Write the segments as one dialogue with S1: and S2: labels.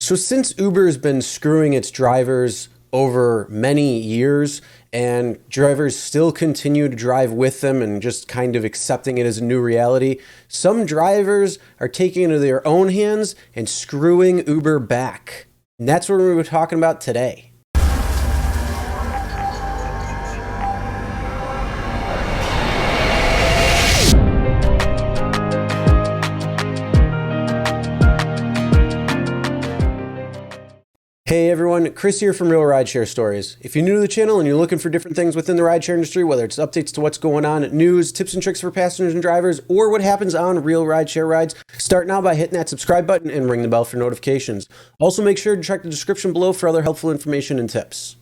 S1: So since Uber has been screwing its drivers over many years and drivers still continue to drive with them and just kind of accepting it as a new reality, some drivers are taking it into their own hands and screwing Uber back. And that's what we were talking about today. Hey everyone, Chris here from Real Rideshare Stories. If you're new to the channel and you're looking for different things within the rideshare industry, whether it's updates to what's going on, news, tips and tricks for passengers and drivers, or what happens on real rideshare rides, start now by hitting that subscribe button and ring the bell for notifications. Also make sure to check the description below for other helpful information and tips.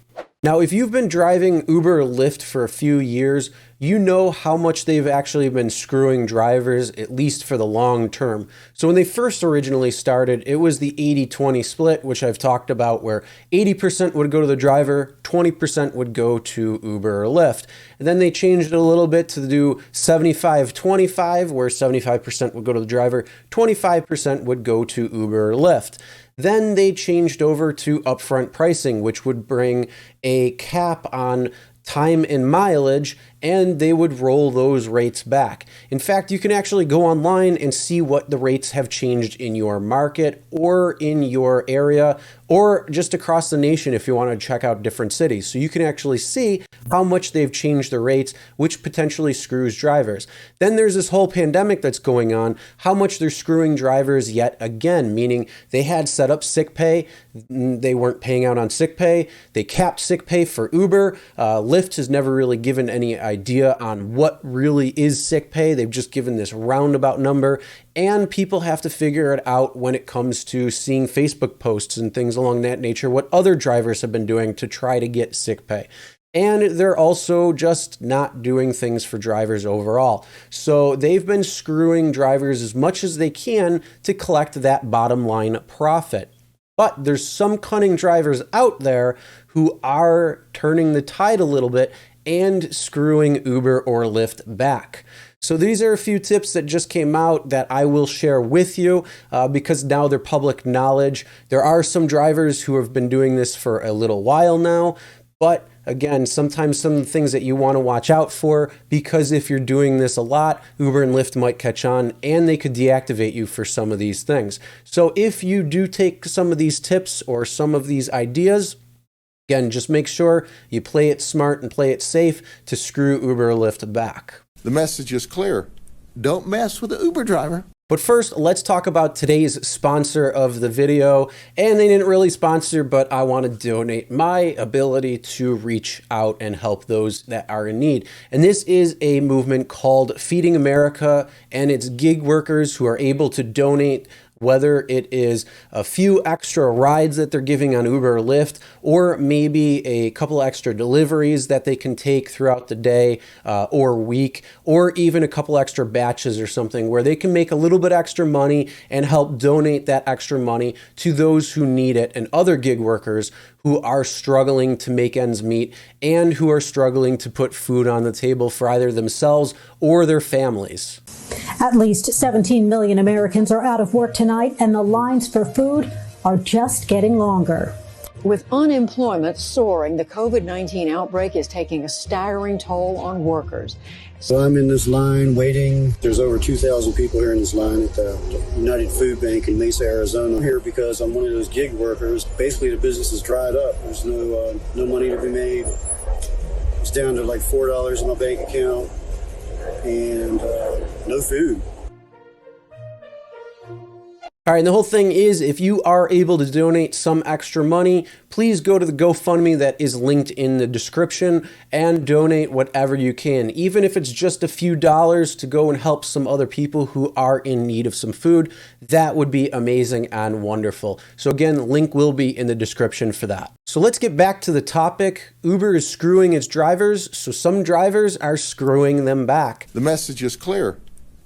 S1: Now, if you've been driving Uber or Lyft for a few years, you know how much they've actually been screwing drivers, at least for the long term. So when they first originally started, it was the 80-20 split, which I've talked about, where 80% would go to the driver, 20% would go to Uber or Lyft. And then they changed it a little bit to do 75-25, where 75% would go to the driver, 25% would go to Uber or Lyft. Then they changed over to upfront pricing, which would bring a cap on time and mileage, and they would roll those rates back. In fact, you can actually go online and see what the rates have changed in your market or in your area or just across the nation if you want to check out different cities. So you can actually see how much they've changed the rates, which potentially screws drivers. Then there's this whole pandemic that's going on, how much they're screwing drivers yet again, meaning they had set up sick pay, they weren't paying out on sick pay, they capped sick pay for Uber. Lyft has never really given any idea on what really is sick pay. They've just given this roundabout number, and people have to figure it out when it comes to seeing Facebook posts and things along that nature, what other drivers have been doing to try to get sick pay. And they're also just not doing things for drivers overall. So they've been screwing drivers as much as they can to collect that bottom line profit. But there's some cunning drivers out there who are turning the tide a little bit and screwing Uber or Lyft back. So these are a few tips that just came out that I will share with you because now they're public knowledge. There are some drivers who have been doing this for a little while now, but again, sometimes some of the things that you want to watch out for, because if you're doing this a lot, Uber and Lyft might catch on and they could deactivate you for some of these things. So if you do take some of these tips or some of these ideas, again, just make sure you play it smart and play it safe to screw Uber or Lyft back.
S2: The message is clear. Don't mess with the Uber driver.
S1: But first, let's talk about today's sponsor of the video. And they didn't really sponsor, but I want to donate my ability to reach out and help those that are in need. And this is a movement called Feeding America, and it's gig workers who are able to donate, whether it is a few extra rides that they're giving on Uber or Lyft, or maybe a couple extra deliveries that they can take throughout the day or week, or even a couple extra batches or something where they can make a little bit extra money and help donate that extra money to those who need it and other gig workers who are struggling to make ends meet and who are struggling to put food on the table for either themselves or their families.
S3: At least 17 million Americans are out of work tonight, and the lines for food are just getting longer.
S4: With unemployment soaring, the COVID-19 outbreak is taking a staggering toll on workers.
S5: So I'm in this line waiting. There's over 2,000 people here in this line at the United Food Bank in Mesa, Arizona. I'm here because I'm one of those gig workers. Basically, the business is dried up. There's no money to be made. It's down to like $4 in my bank account and no food.
S1: All right, and the whole thing is, if you are able to donate some extra money, please go to the GoFundMe that is linked in the description and donate whatever you can, even if it's just a few dollars to go and help some other people who are in need of some food. That would be amazing and wonderful. So again, link will be in the description for that. So let's get back to the topic. Uber is screwing its drivers, so some drivers are screwing them back.
S2: The message is clear.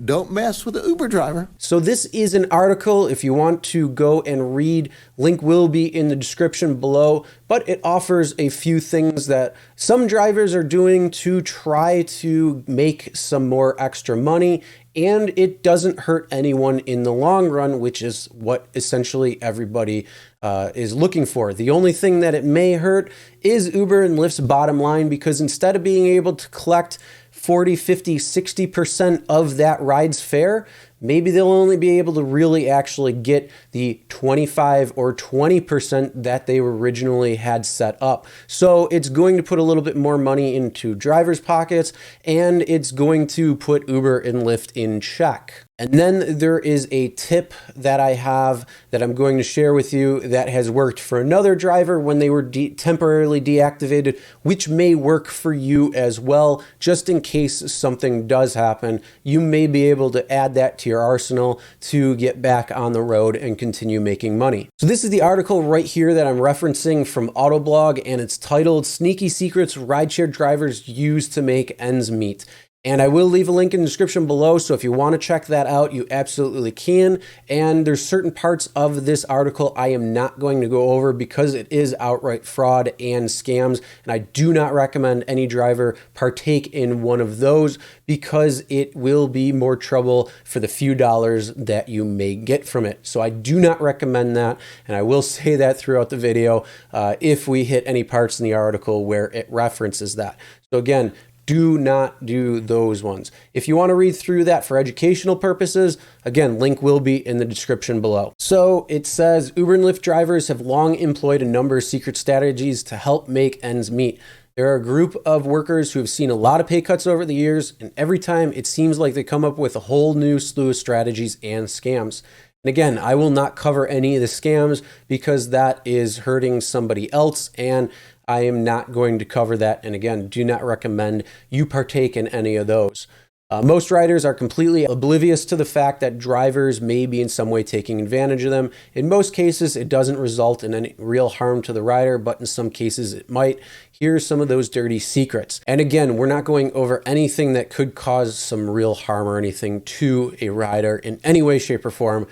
S2: Don't mess with the Uber driver.
S1: So this is an article. If you want to go and read, link will be in the description below, but it offers a few things that some drivers are doing to try to make some more extra money, and it doesn't hurt anyone in the long run, which is what essentially everybody is looking for. The only thing that it may hurt is Uber and Lyft's bottom line, because instead of being able to collect 40, 50, 60% of that ride's fare, maybe they'll only be able to really actually get the 25 or 20% that they originally had set up. So it's going to put a little bit more money into drivers' pockets, and it's going to put Uber and Lyft in check. And then there is a tip that I have that I'm going to share with you that has worked for another driver when they were temporarily deactivated, which may work for you as well. Just in case something does happen, you may be able to add that to your arsenal to get back on the road and continue making money. So this is the article right here that I'm referencing from Autoblog, and it's titled "Sneaky Secrets Rideshare Drivers Use to Make Ends Meet." And I will leave a link in the description below, so if you want to check that out, you absolutely can. And there's certain parts of this article I am not going to go over because it is outright fraud and scams, and I do not recommend any driver partake in one of those because it will be more trouble for the few dollars that you may get from it. So I do not recommend that, and I will say that throughout the video if we hit any parts in the article where it references that. So again, do not do those ones. If you want to read through that for educational purposes, again, link will be in the description below. So it says, Uber and Lyft drivers have long employed a number of secret strategies to help make ends meet. There are a group of workers who have seen a lot of pay cuts over the years, and every time it seems like they come up with a whole new slew of strategies and scams. And again, I will not cover any of the scams because that is hurting somebody else, and I am not going to cover that. And again, do not recommend you partake in any of those. Most riders are completely oblivious to the fact that drivers may be in some way taking advantage of them. In most cases, it doesn't result in any real harm to the rider, but in some cases it might. Here's some of those dirty secrets. And again, we're not going over anything that could cause some real harm or anything to a rider in any way, shape, or form.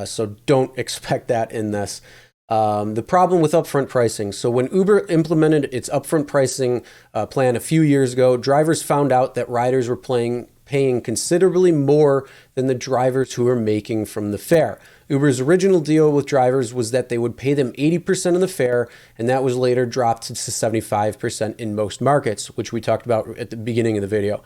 S1: So don't expect that in this. The problem with upfront pricing. So when Uber implemented its upfront pricing plan a few years ago, drivers found out that riders were paying considerably more than the drivers who were making from the fare. Uber's original deal with drivers was that they would pay them 80% of the fare, and that was later dropped to 75% in most markets, which we talked about at the beginning of the video.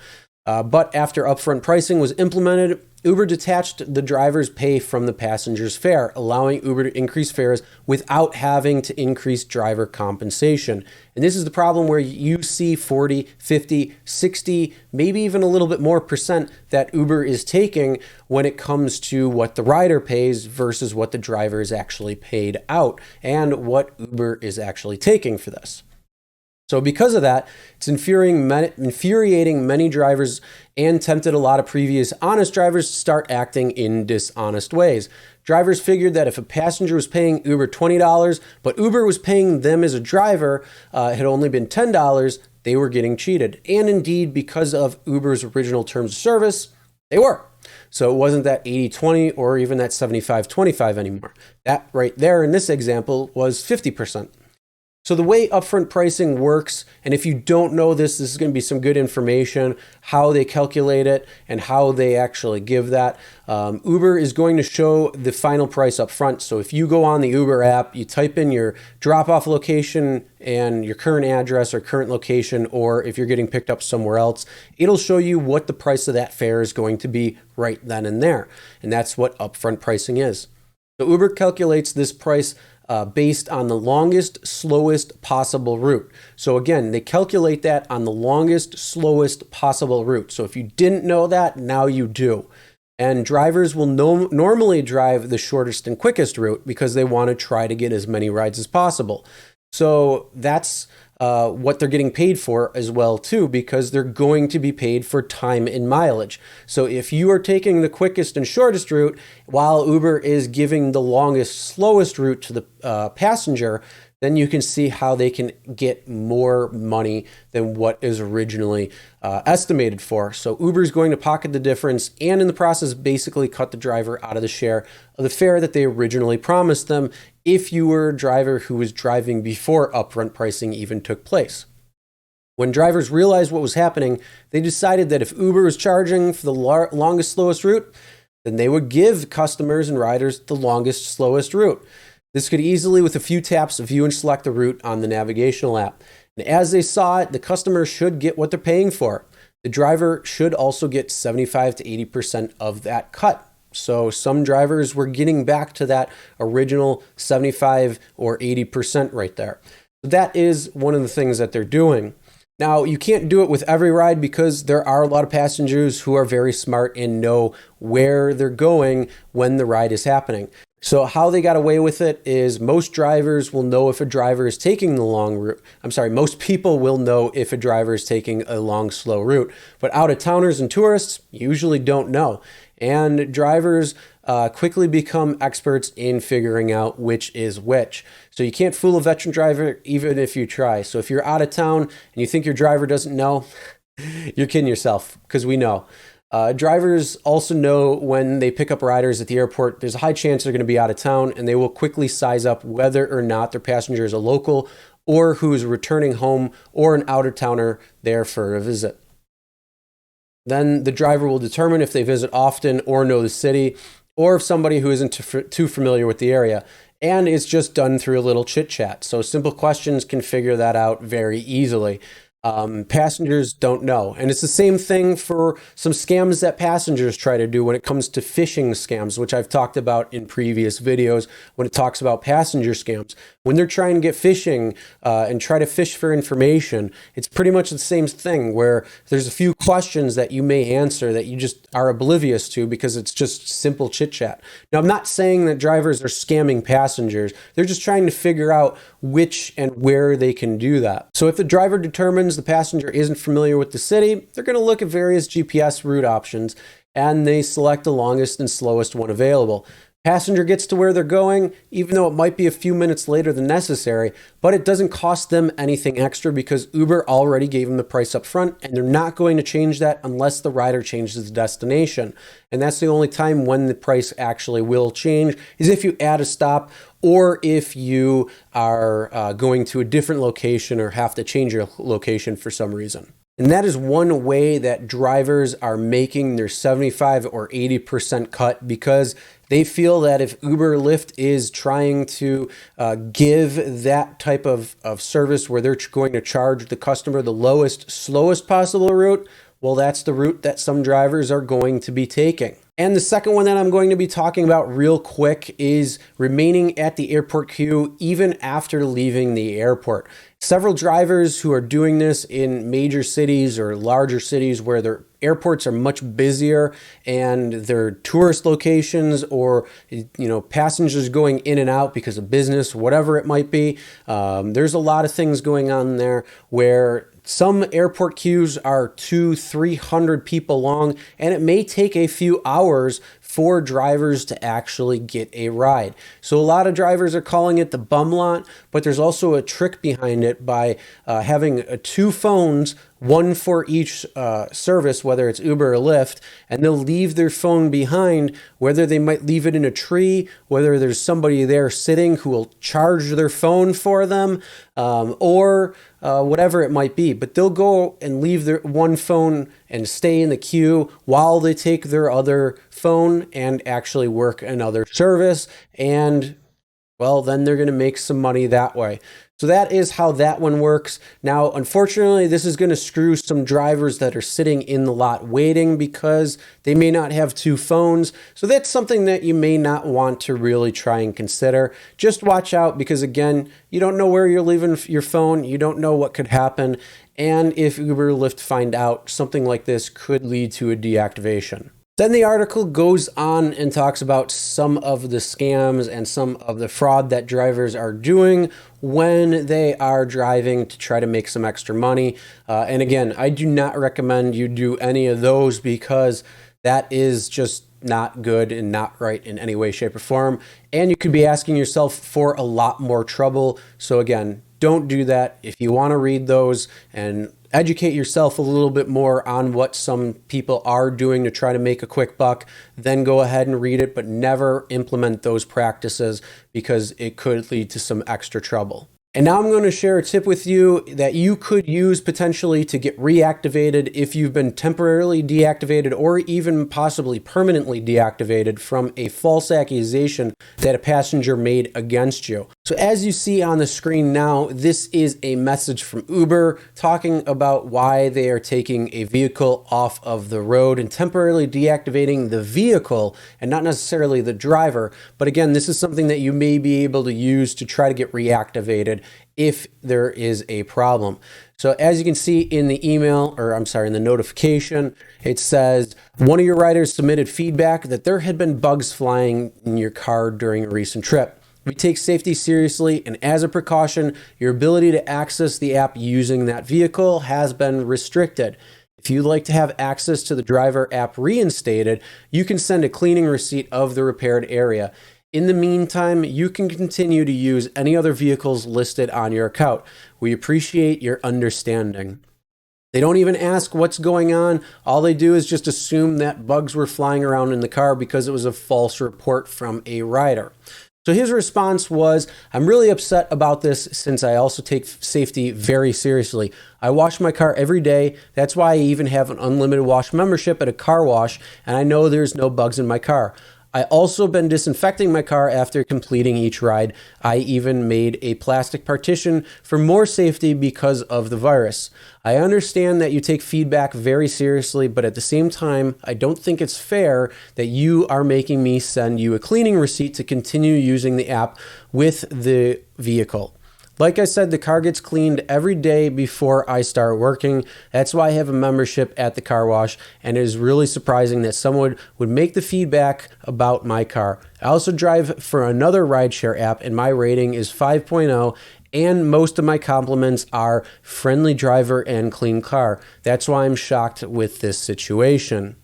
S1: But after upfront pricing was implemented, Uber detached the driver's pay from the passenger's fare, allowing Uber to increase fares without having to increase driver compensation. And this is the problem where you see 40, 50, 60, maybe even a little bit more percent that Uber is taking when it comes to what the rider pays versus what the driver is actually paid out and what Uber is actually taking for this. So because of that, it's infuriating many drivers and tempted a lot of previous honest drivers to start acting in dishonest ways. Drivers figured that if a passenger was paying Uber $20, but Uber was paying them as a driver, had only been $10, they were getting cheated. And indeed, because of Uber's original terms of service, they were. So it wasn't that 80-20 or even that 75-25 anymore. That right there in this example was 50%. So the way upfront pricing works, and if you don't know this, this is going to be some good information, how they calculate it and how they actually give that. Uber is going to show the final price up front. So if you go on the Uber app, you type in your drop-off location and your current address or current location, or if you're getting picked up somewhere else, it'll show you what the price of that fare is going to be right then and there. And that's what upfront pricing is. So Uber calculates this price based on the longest, slowest possible route. So again, they calculate that on the longest, slowest possible route. So if you didn't know that, now you do. And drivers will normally drive the shortest and quickest route because they want to try to get as many rides as possible. So that's what they're getting paid for as well too, because they're going to be paid for time and mileage. So if you are taking the quickest and shortest route while Uber is giving the longest, slowest route to the passenger, then you can see how they can get more money than what is originally estimated for. So Uber is going to pocket the difference and in the process basically cut the driver out of the share of the fare that they originally promised them if you were a driver who was driving before upfront pricing even took place. When drivers realized what was happening, they decided that if Uber was charging for the longest, slowest route, then they would give customers and riders the longest, slowest route. This could easily, with a few taps, view and select the route on the navigational app. And as they saw it, the customer should get what they're paying for. The driver should also get 75 to 80% of that cut. So some drivers were getting back to that original 75 or 80% right there. So that is one of the things that they're doing. Now, you can't do it with every ride because there are a lot of passengers who are very smart and know where they're going when the ride is happening. So how they got away with it is most drivers will know if a driver is taking the long route. Most people will know if a driver is taking a long, slow route. But out-of-towners and tourists usually don't know. And drivers quickly become experts in figuring out which is which. So you can't fool a veteran driver even if you try. So if you're out of town and you think your driver doesn't know, you're kidding yourself because we know. Drivers also know when they pick up riders at the airport, there's a high chance they're going to be out of town, and they will quickly size up whether or not their passenger is a local or who is returning home or an out-of-towner there for a visit. Then the driver will determine if they visit often or know the city, or if somebody who isn't too familiar with the area. And it's just done through a little chit chat. So simple questions can figure that out very easily. Passengers don't know. And it's the same thing for some scams that passengers try to do when it comes to phishing scams, which I've talked about in previous videos when it talks about passenger scams. When they're trying to get phishing and try to fish for information, it's pretty much the same thing where there's a few questions that you may answer that you just are oblivious to because it's just simple chit chat. Now, I'm not saying that drivers are scamming passengers. They're just trying to figure out which and where they can do that. So if the driver determines the passenger isn't familiar with the city, they're going to look at various GPS route options and they select the longest and slowest one available. Passenger gets to where they're going, even though it might be a few minutes later than necessary, but it doesn't cost them anything extra because Uber already gave them the price up front, and they're not going to change that unless the rider changes the destination. And that's the only time when the price actually will change, is if you add a stop or if you are going to a different location or have to change your location for some reason. And that is one way that drivers are making their 75 or 80% cut, because they feel that if Uber or Lyft is trying to give that type of service where they're going to charge the customer the lowest, slowest possible route, well, that's the route that some drivers are going to be taking. And the second one that I'm going to be talking about real quick is remaining at the airport queue even after leaving the airport. Several drivers who are doing this in major cities or larger cities where their airports are much busier and their tourist locations, or passengers going in and out because of business, whatever it might be. There's a lot of things going on there where some airport queues are 200-300 people long, and it may take a few hours for drivers to actually get a ride. So a lot of drivers are calling it the bum lot, but there's also a trick behind it by having two phones, one for each service, whether it's Uber or Lyft, and they'll leave their phone behind, whether they might leave it in a tree, whether there's somebody there sitting who will charge their phone for them, or whatever it might be. But they'll go and leave their one phone and stay in the queue while they take their other phone and actually work another service. And, well, then they're going to make some money that way. So that is how that one works. Now, unfortunately, this is going to screw some drivers that are sitting in the lot waiting because they may not have two phones. So that's something that you may not want to really try and consider. Just watch out because, again, you don't know where you're leaving your phone. You don't know what could happen. And if Uber or Lyft find out, something like this could lead to a deactivation. Then the article goes on and talks about some of the scams and some of the fraud that drivers are doing when they are driving to try to make some extra money. And again, I do not recommend you do any of those because that is just not good and not right in any way, shape, or form. And you could be asking yourself for a lot more trouble. So again, don't do that. If you want to read those and educate yourself a little bit more on what some people are doing to try to make a quick buck, then go ahead and read it, but never implement those practices because it could lead to some extra trouble. And now I'm going to share a tip with you that you could use potentially to get reactivated if you've been temporarily deactivated or even possibly permanently deactivated from a false accusation that a passenger made against you. So as you see on the screen now, this is a message from Uber talking about why they are taking a vehicle off of the road and temporarily deactivating the vehicle and not necessarily the driver. But again, this is something that you may be able to use to try to get reactivated if there is a problem. So as you can see in the email, or I'm sorry, in the notification, it says one of your riders submitted feedback that there had been bugs flying in your car during a recent trip. We take safety seriously, and as a precaution, your ability to access the app using that vehicle has been restricted. If you'd like to have access to the driver app reinstated, you can send a cleaning receipt of the repaired area. In the meantime, you can continue to use any other vehicles listed on your account. We appreciate your understanding. They don't even ask what's going on. All they do is just assume that bugs were flying around in the car because it was a false report from a rider. So his response was, I'm really upset about this since I also take safety very seriously. I wash my car every day. That's why I even have an unlimited wash membership at a car wash, and I know there's no bugs in my car. I also been disinfecting my car after completing each ride. I even made a plastic partition for more safety because of the virus. I understand that you take feedback very seriously, but at the same time, I don't think it's fair that you are making me send you a cleaning receipt to continue using the app with the vehicle. Like I said, the car gets cleaned every day before I start working. That's why I have a membership at the car wash, and it is really surprising that someone would make the feedback about my car. I also drive for another rideshare app, and my rating is 5.0, and most of my compliments are friendly driver and clean car. That's why I'm shocked with this situation.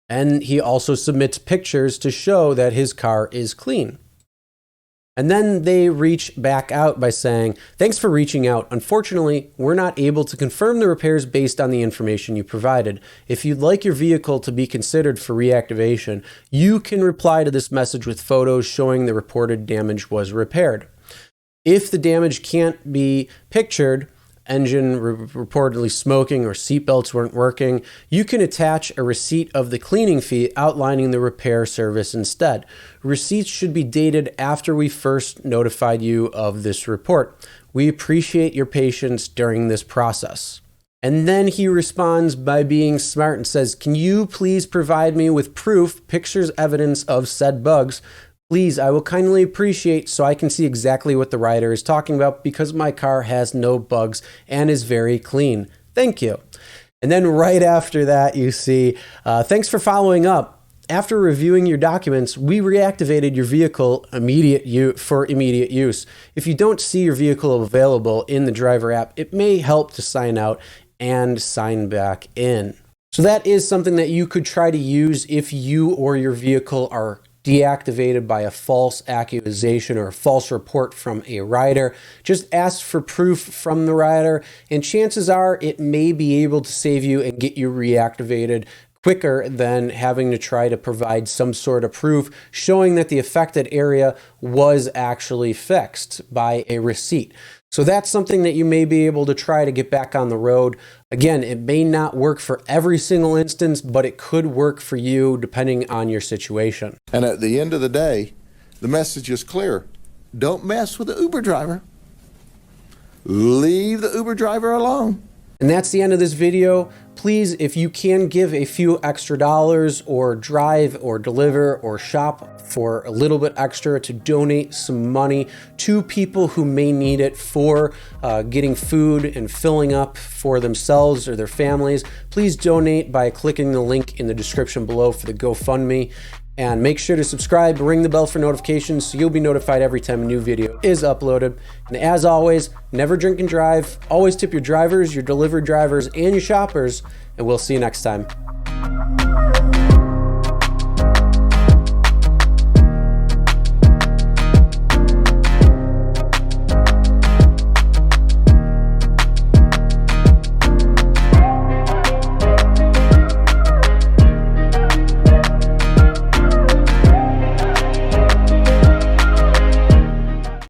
S1: And he also submits pictures to show that his car is clean. And then they reach back out by saying, thanks for reaching out. Unfortunately, we're not able to confirm the repairs based on the information you provided. If you'd like your vehicle to be considered for reactivation, you can reply to this message with photos showing the reported damage was repaired. If the damage can't be pictured, engine reportedly smoking or seatbelts weren't working, you can attach a receipt of the cleaning fee outlining the repair service instead. Receipts should be dated after we first notified you of this report. We appreciate your patience during this process. And then he responds by being smart and says, can you please provide me with proof, pictures, evidence of said bugs? Please, I will kindly appreciate so I can see exactly what the rider is talking about because my car has no bugs and is very clean. Thank you. And then right after that, you see, thanks for following up. After reviewing your documents, we reactivated your vehicle for immediate use. If you don't see your vehicle available in the driver app, it may help to sign out and sign back in. So that is something that you could try to use if you or your vehicle are deactivated by a false accusation or a false report from a rider. Just ask for proof from the rider, and chances are it may be able to save you and get you reactivated quicker than having to try to provide some sort of proof showing that the affected area was actually fixed by a receipt. So that's something that you may be able to try to get back on the road. Again, it may not work for every single instance, but it could work for you depending on your situation.
S2: And at the end of the day, the message is clear. Don't mess with the Uber driver. Leave the Uber driver alone.
S1: And that's the end of this video. Please, if you can give a few extra dollars or drive or deliver or shop for a little bit extra to donate some money to people who may need it for getting food and filling up for themselves or their families, please donate by clicking the link in the description below for the GoFundMe. And make sure to subscribe, ring the bell for notifications so you'll be notified every time a new video is uploaded. And as always, never drink and drive. Always tip your drivers, your delivery drivers, and your shoppers. And we'll see you next time.